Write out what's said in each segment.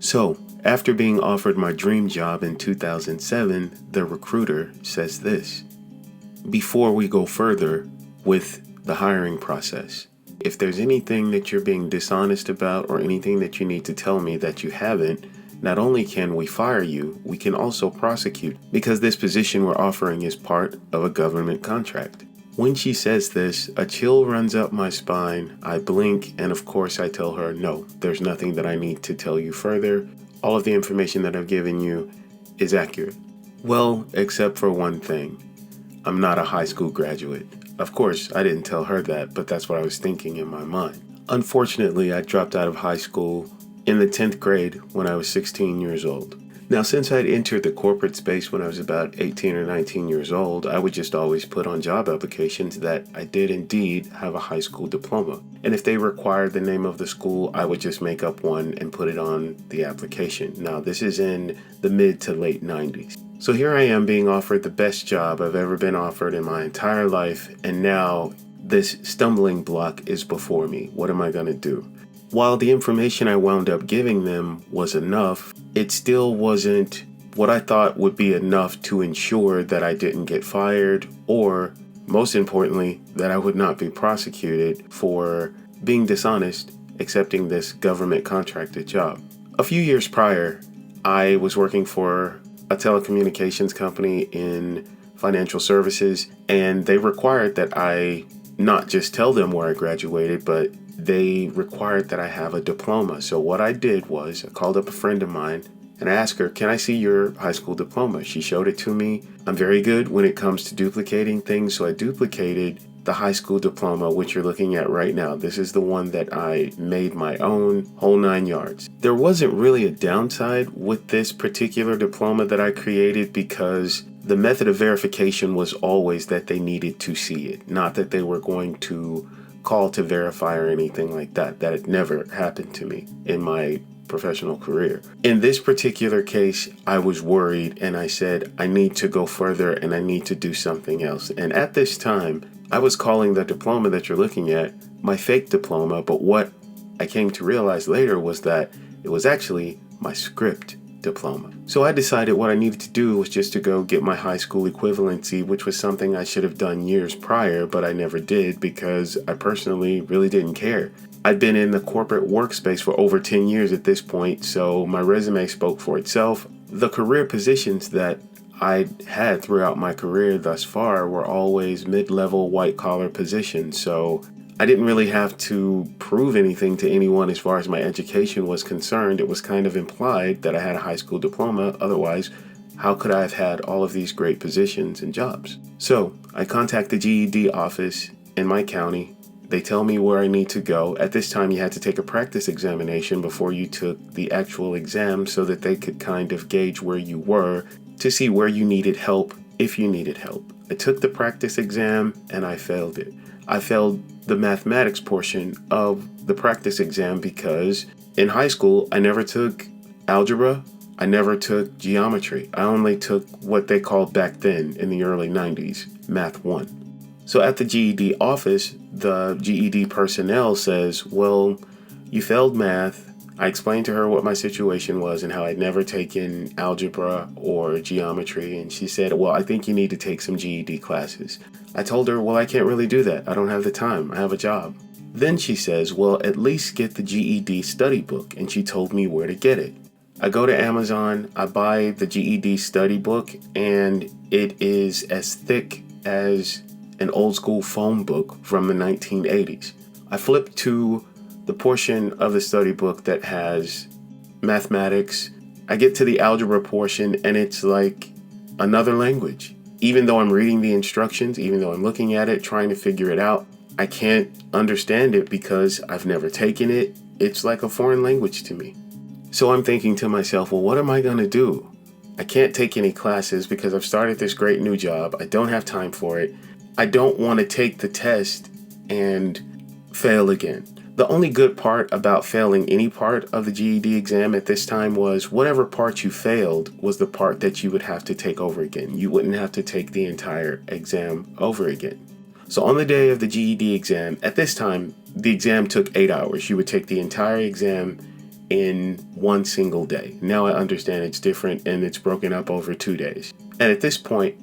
So, after being offered my dream job in 2007, the recruiter says this: before we go further with the hiring process, if there's anything that you're being dishonest about or anything that you need to tell me that you haven't, not only can we fire you, we can also prosecute, because this position we're offering is part of a government contract. When she says this, a chill runs up my spine. I blink, and of course I tell her, no, there's nothing that I need to tell you further. All of the information that I've given you is accurate. Well, except for one thing. I'm not a high school graduate. Of course, I didn't tell her that, but that's what I was thinking in my mind. Unfortunately, I dropped out of high school in the 10th grade when I was 16 years old. Now, since I'd entered the corporate space when I was about 18 or 19 years old, I would just always put on job applications that I did indeed have a high school diploma. And if they required the name of the school, I would just make up one and put it on the application. Now, this is in the mid to late 90s. So here I am being offered the best job I've ever been offered in my entire life, and now this stumbling block is before me. What am I going to do? While the information I wound up giving them was enough, it still wasn't what I thought would be enough to ensure that I didn't get fired, or, most importantly, that I would not be prosecuted for being dishonest accepting this government contracted job. A few years prior, I was working for a telecommunications company in financial services, and they required that I not just tell them where I graduated, but they required that I have a diploma. So what I did was I called up a friend of mine and I asked her, can I see your high school diploma? She showed it to me. I'm very good when it comes to duplicating things, so I duplicated the high school diploma, which you're looking at right now. This is the one that I made my own, whole 9 yards. There wasn't really a downside with this particular diploma that I created, because the method of verification was always that they needed to see it, not that they were going to call to verify or anything like that. That had never happened to me in my professional career. In this particular case, I was worried, and I said, I need to go further and I need to do something else. And at this time, I was calling the diploma that you're looking at my fake diploma, but what I came to realize later was that it was actually my script diploma. So I decided what I needed to do was just to go get my high school equivalency, which was something I should have done years prior, but I never did because I personally really didn't care. I'd been in the corporate workspace for over 10 years at this point, so my resume spoke for itself. The career positions that I had throughout my career thus far were always mid-level white-collar positions, so I didn't really have to prove anything to anyone as far as my education was concerned. It was kind of implied that I had a high school diploma. Otherwise, how could I have had all of these great positions and jobs? So I contact the GED office in my county. They tell me where I need to go. At this time, you had to take a practice examination before you took the actual exam so that they could kind of gauge where you were to see where you needed help, if you needed help. I took the practice exam and I failed it. I failed the mathematics portion of the practice exam because in high school, I never took algebra. I never took geometry. I only took what they called back then in the early 90s, Math 1. So at the GED office, the GED personnel says, well, you failed math. I explained to her what my situation was and how I'd never taken algebra or geometry. And she said, well, I think you need to take some GED classes. I told her, well, I can't really do that. I don't have the time. I have a job. Then she says, well, at least get the GED study book. And she told me where to get it. I go to Amazon, I buy the GED study book, and it is as thick as an old school phone book from the 1980s. I flip to the portion of the study book that has mathematics. I get to the algebra portion and it's like another language. Even though I'm reading the instructions, even though I'm looking at it, trying to figure it out, I can't understand it because I've never taken it. It's like a foreign language to me. So I'm thinking to myself, well, what am I going to do? I can't take any classes because I've started this great new job. I don't have time for it. I don't want to take the test and fail again. The only good part about failing any part of the GED exam at this time was whatever part you failed was the part that you would have to take over again. You wouldn't have to take the entire exam over again. So on the day of the GED exam, at this time, the exam took 8 hours. You would take the entire exam in one single day. Now I understand it's different and it's broken up over 2 days. And at this point,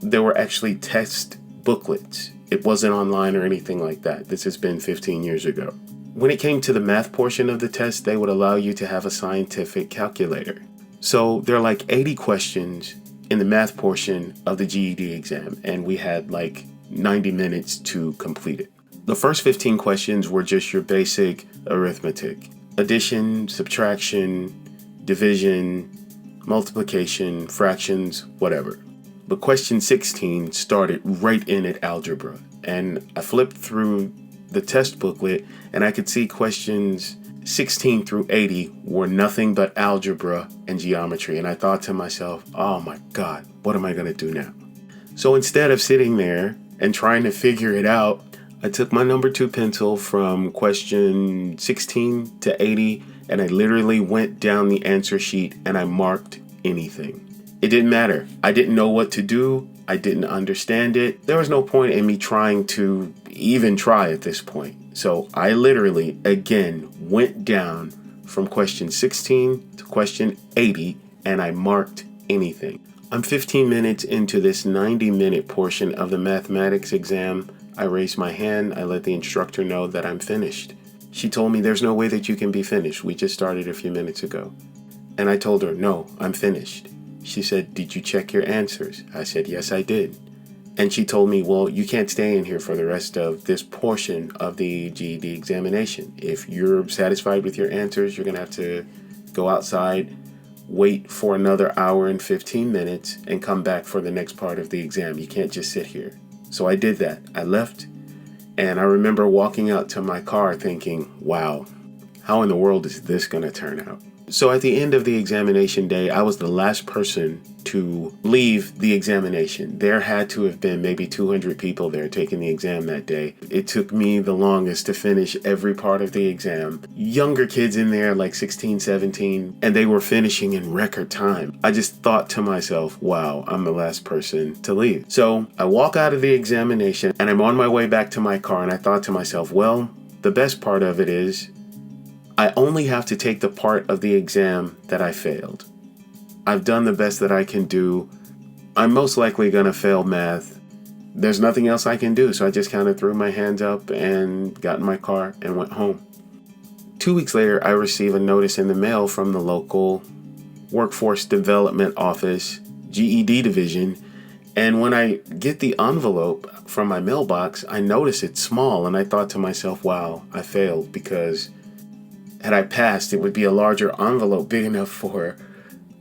there were actually test booklets. It wasn't online or anything like that. This has been 15 years ago. When it came to the math portion of the test, they would allow you to have a scientific calculator. So there are like 80 questions in the math portion of the GED exam, and we had like 90 minutes to complete it. The first 15 questions were just your basic arithmetic: addition, subtraction, division, multiplication, fractions, whatever. But question 16 started right in at algebra, and I flipped through the test booklet and I could see questions 16 through 80 were nothing but algebra and geometry. And I thought to myself, oh my God, what am I going to do now? So instead of sitting there and trying to figure it out, I took my number 2 pencil from question 16 to 80 and I literally went down the answer sheet and I marked anything. It didn't matter. I didn't know what to do. I didn't understand it. There was no point in me trying to even try at this point. So I literally, again, went down from question 16 to question 80 and I marked anything. I'm 15 minutes into this 90-minute portion of the mathematics exam. I raised my hand. I let the instructor know that I'm finished. She told me there's no way that you can be finished. We just started a few minutes ago. And I told her, no, I'm finished. She said, did you check your answers? I said, yes, I did. And she told me, well, you can't stay in here for the rest of this portion of the GED examination. If you're satisfied with your answers, you're going to have to go outside, wait for another hour and 15 minutes, and come back for the next part of the exam. You can't just sit here. So I did that. I left, and I remember walking out to my car thinking, wow, how in the world is this going to turn out? So at the end of the examination day, I was the last person to leave the examination. There had to have been maybe 200 people there taking the exam that day. It took me the longest to finish every part of the exam. Younger kids in there, like 16, 17, and they were finishing in record time. I just thought to myself, wow, I'm the last person to leave. So I walk out of the examination and I'm on my way back to my car, and I thought to myself, well, the best part of it is I only have to take the part of the exam that I failed. I've done the best that I can do. I'm most likely going to fail math. There's nothing else I can do. So I just kind of threw my hands up and got in my car and went home. 2 weeks later, I received a notice in the mail from the local workforce development office, GED division. And when I get the envelope from my mailbox, I notice it's small. And I thought to myself, wow, I failed, because had I passed, it would be a larger envelope big enough for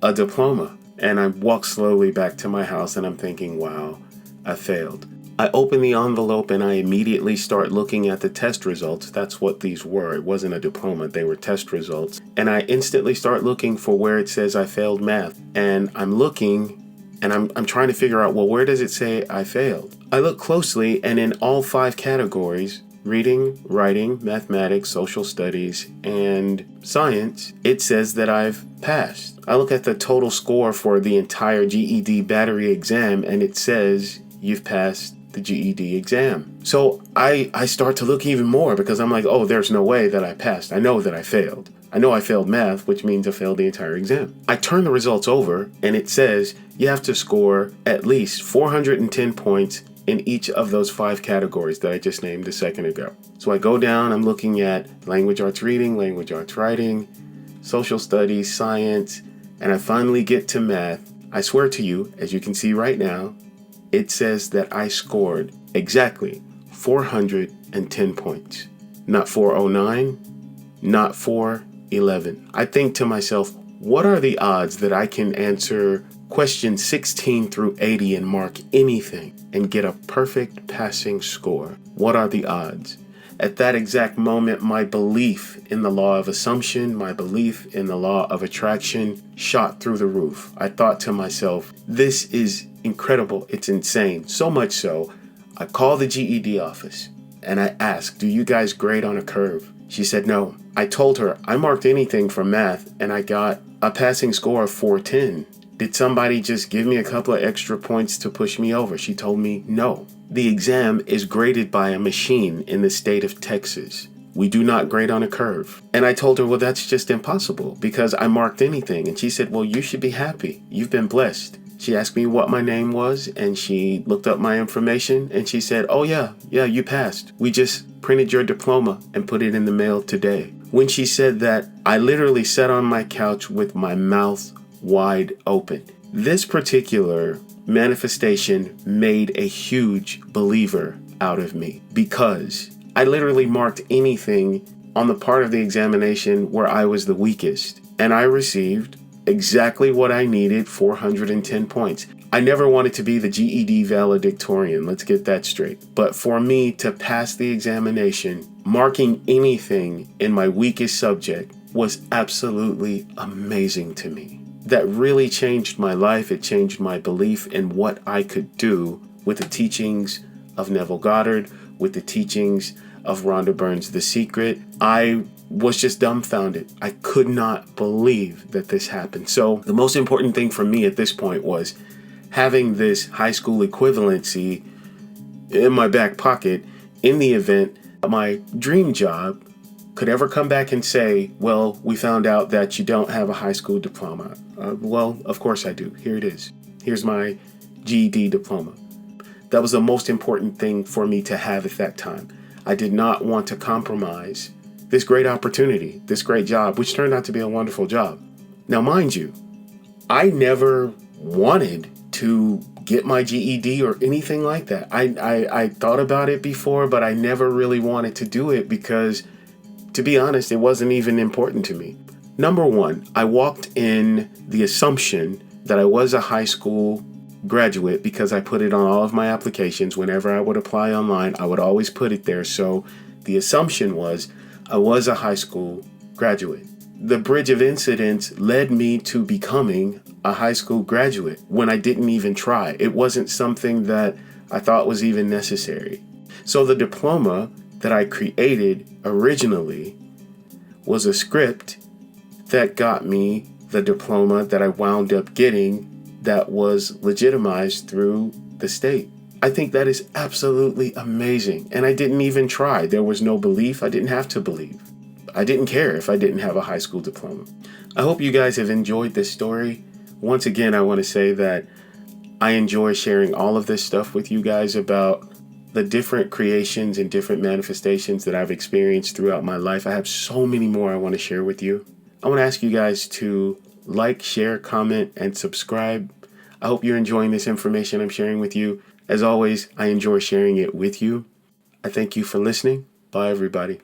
a diploma. And I walked slowly back to my house and I'm thinking, wow, I failed. I open the envelope and I immediately start looking at the test results. That's what these were. It wasn't a diploma. They were test results. And I instantly start looking for where it says I failed math. And I'm looking and I'm trying to figure out, well, where does it say I failed? I look closely, and in all 5 categories, reading, writing, mathematics, social studies, and science, it says that I've passed. I look at the total score for the entire GED battery exam and it says you've passed the GED exam. So I start to look even more, because I'm like, oh, there's no way that I passed. I know that I failed. I know I failed math, which means I failed the entire exam. I turn the results over and it says you have to score at least 410 points in each of those 5 categories that I just named a second ago. So I go down, I'm looking at language arts reading, language arts writing, social studies, science, and I finally get to math. I swear to you, as you can see right now, it says that I scored exactly 410 points. Not 409, not 411. I think to myself, what are the odds that I can answer questions 16 through 80 and mark anything and get a perfect passing score? What are the odds? At that exact moment, my belief in the law of assumption, my belief in the law of attraction shot through the roof. I thought to myself, this is incredible. It's insane. So much so, I called the GED office and I asked, do you guys grade on a curve? She said no. I told her I marked anything for math and I got a passing score of 410. Did somebody just give me a couple of extra points to push me over? She told me no. The exam is graded by a machine in the state of Texas. We do not grade on a curve. And I told her, well, that's just impossible because I marked anything. And she said, well, you should be happy. You've been blessed. She asked me what my name was, and she looked up my information, and she said, oh yeah, you passed. We just printed your diploma and put it in the mail today. When she said that, I literally sat on my couch with my mouth wide open. This particular manifestation made a huge believer out of me because I literally marked anything on the part of the examination where I was the weakest, and I received exactly what I needed, 410 points. I never wanted to be the GED valedictorian, let's get that straight. But for me to pass the examination, marking anything in my weakest subject was absolutely amazing to me. That really changed my life. It changed my belief in what I could do with the teachings of Neville Goddard, with the teachings of Rhonda Byrne's The Secret. I was just dumbfounded. I could not believe that this happened. So the most important thing for me at this point was having this high school equivalency in my back pocket in the event my dream job could ever come back and say, well, we found out that you don't have a high school diploma. Well, of course I do. Here it is. Here's my GED diploma. That was the most important thing for me to have at that time. I did not want to compromise this great opportunity, this great job, which turned out to be a wonderful job. Now, mind you, I never wanted to get my GED or anything like that. I thought about it before, but I never really wanted to do it because, to be honest, it wasn't even important to me. Number one, I walked in the assumption that I was a high school graduate because I put it on all of my applications. Whenever I would apply online, I would always put it there. So the assumption was I was a high school graduate. The bridge of incidents led me to becoming a high school graduate when I didn't even try. It wasn't something that I thought was even necessary. So the diploma that I created originally was a script that got me the diploma that I wound up getting that was legitimized through the state. I think that is absolutely amazing. And I didn't even try. There was no belief. I didn't have to believe. I didn't care if I didn't have a high school diploma. I hope you guys have enjoyed this story. Once again, I want to say that I enjoy sharing all of this stuff with you guys about the different creations and different manifestations that I've experienced throughout my life. I have so many more I want to share with you. I want to ask you guys to like, share, comment, and subscribe. I hope you're enjoying this information I'm sharing with you. As always, I enjoy sharing it with you. I thank you for listening. Bye, everybody.